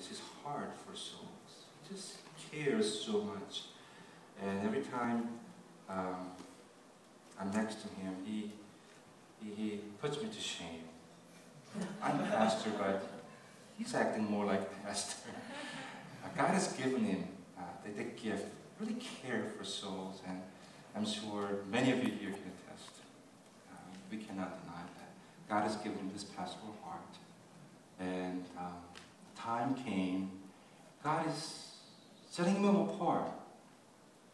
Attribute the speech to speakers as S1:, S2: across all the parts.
S1: is his heart for souls. He just cares so much. And every time I'm next to him, he puts me to shame. I'm a pastor, but he's acting more like a pastor. God has given him the gift, really care for souls, and I'm sure many of you here can attest. We cannot deny that. God has given him this pastoral heart. And time came, God is setting him apart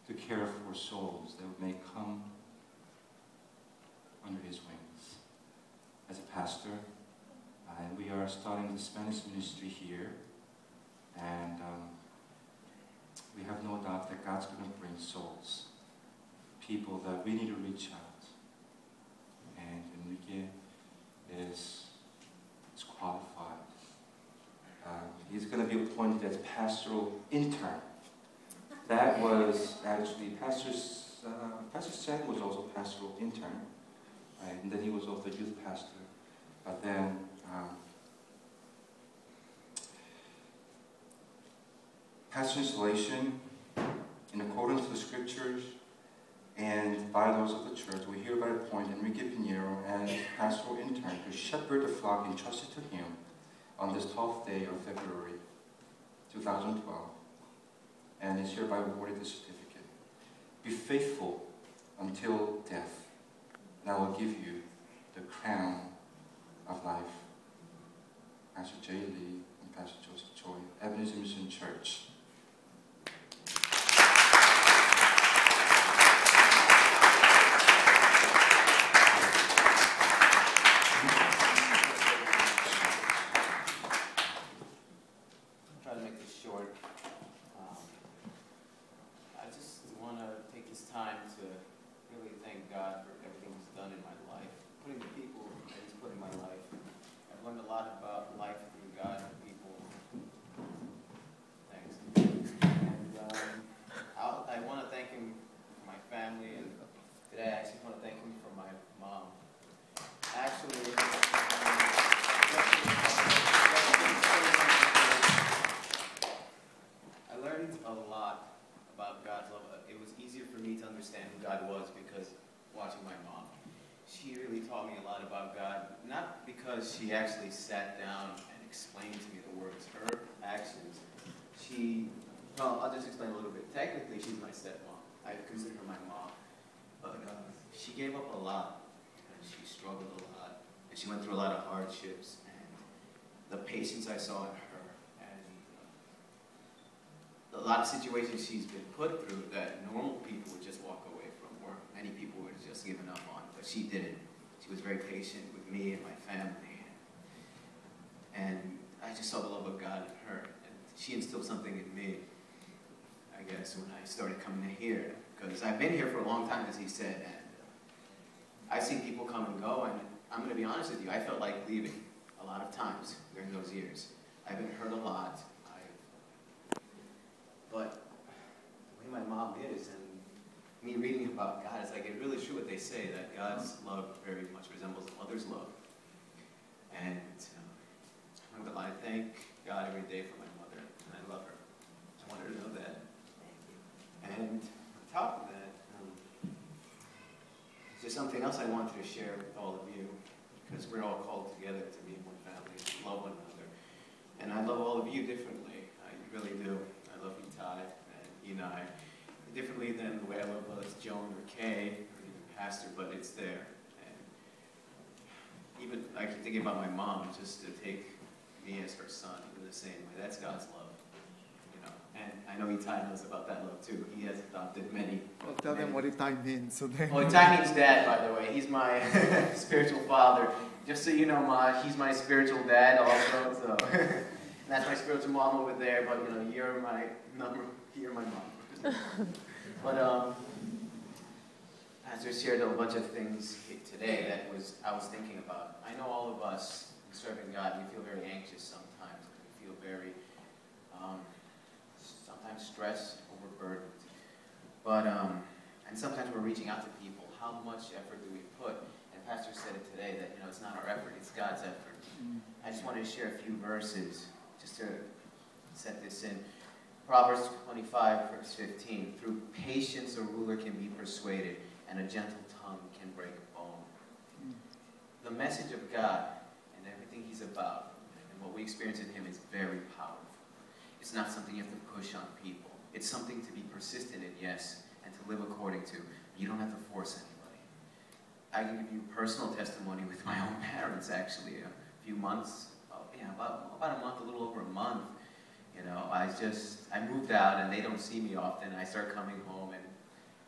S1: to care for souls that may come under his wings. As a pastor, and we are starting the Spanish ministry here, and we have no doubt that God's going to bring souls, people that we need to reach out. And Enrique is qualified. He's going to be appointed as Pastoral Intern. That was actually Pastor Sam was also Pastoral Intern, right? And then he was also youth pastor. But then pastor installation, in accordance with the scriptures and bylaws of the church, we hereby appoint Enrique Pinheiro as Pastoral Intern to shepherd the flock entrusted to him on this 12th day of February 2012, and is hereby awarded the certificate. Be faithful until death, and I will give you the crown of life. Pastor J. Lee and Pastor Joseph Choi, Ebenezer Mission Church.
S2: She actually sat down and explained to me the words. Her actions, well, I'll just explain a little bit. Technically, she's my stepmom. I consider her my mom. But she gave up a lot, and she struggled a lot, and she went through a lot of hardships, and the patience I saw in her, and a lot of situations she's been put through that normal people would just walk away from, or many people would have just given up on, but she didn't. She was very patient with me and my family. And I just saw the love of God in her. And she instilled something in me, I guess, when I started coming to here. Because I've been here for a long time, as he said, and I've seen people come and go, and I'm going to be honest with you, I felt like leaving a lot of times during those years. I've been hurt a lot. But the way my mom is, and me reading about God, it's like it's really true what they say, that God's love very much resembles a mother's love. And I thank God every day for my mother, and I love her. I want her to know that. And on top of that, there's something else I wanted to share with all of you, because we're all called together to be one family, to love one another. And I love all of you differently. I really do. I love you, Ty, and Enai, differently than the way I love Joan or Kay, or even Pastor, but it's there. And even I keep thinking about my mom, just to take me as her son in the same way. That's God's love, you know. And I know Itai knows about that love too. He has adopted many.
S3: Well, tell them what Itai means. So they...
S2: Well, Itai means dad, by the way. He's my spiritual father. Just so you know, Ma, he's my spiritual dad also. So that's my spiritual mom over there. But you know, you're my mom. But Pastor shared a bunch of things today that I was thinking about. I know all of us serving God, we feel very anxious sometimes. We feel very, sometimes stressed, overburdened. But, and sometimes we're reaching out to people. How much effort do we put? And Pastor said it today that, it's not our effort, it's God's effort. I just wanted to share a few verses just to set this in. Proverbs 25, verse 15. Through patience a ruler can be persuaded, and a gentle tongue can break a bone. The message of God and everything He's about, and what we experience in Him, is very powerful. It's not something you have to push on people. It's something to be persistent in, yes, and to live according to. You don't have to force anybody. I can give you personal testimony with my own parents, actually. A few months, about a month, a little over a month. You know, I moved out and they don't see me often. I start coming home and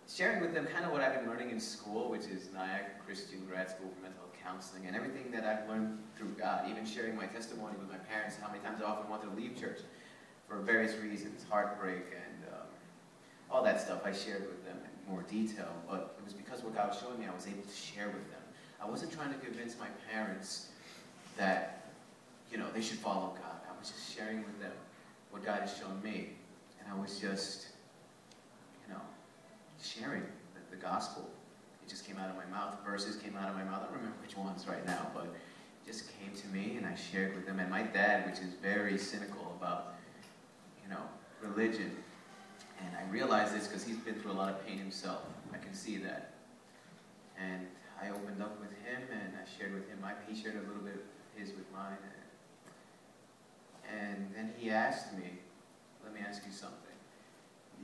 S2: sharing with them kind of what I've been learning in school, which is NIAC, Christian Grad School for Mental Health Counseling, and everything that I've learned through God. Even sharing my testimony with my parents, how many times I often wanted to leave church for various reasons, heartbreak and all that stuff I shared with them in more detail. But it was because what God was showing me, I was able to share with them. I wasn't trying to convince my parents that, you know, they should follow God. I was just sharing with them what God has shown me. And I was just, you know, sharing the gospel. It just came out of my mouth. Verses came out of my mouth. I don't remember which ones right now, but it just came to me and I shared with them. And my dad, which is very cynical about, you know, religion, and I realized this because he's been through a lot of pain himself. I can see that. And I opened up with him and I shared with him. He shared a little bit of his with mine. And then he asked me, let me ask you something.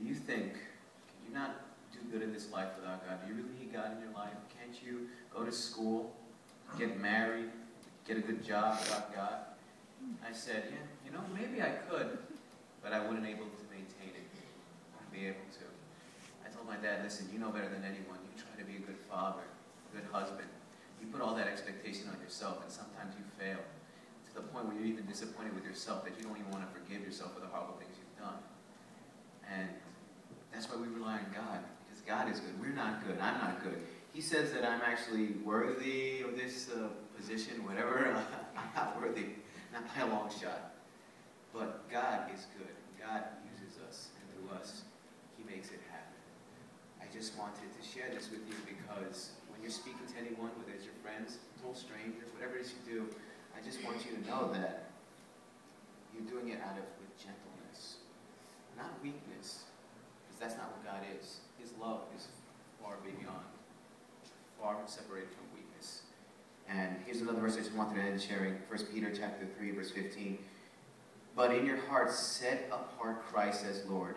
S2: Do you think, can you not do good in this life without God? Do you really need God in your life? Can't you go to school, get married, get a good job without God? I said, yeah, you know, maybe I could, but I wouldn't be able to maintain it. I wouldn't be able to. I told my dad, listen, you know better than anyone. You try to be a good father, a good husband. You put all that expectation on yourself, and sometimes you fail. To the point where you're even disappointed with yourself that you don't even want to forgive yourself for the horrible things you've done. And that's why we rely on God, because God is good. We're not good. I'm not good. He says that I'm actually worthy of this position, whatever. I'm not worthy, not by a long shot. But God is good. God uses us, and through us, He makes it happen. I just wanted to share this with you because when you're speaking to anyone, whether it's your friends, total strangers, whatever it is you do, I just want you to know that you're doing it with gentleness, not weakness, because that's not what God is. His love is far beyond, far separated from weakness. And here's another verse I just wanted to end sharing, 1 Peter chapter 3, verse 15. But in your hearts set apart Christ as Lord.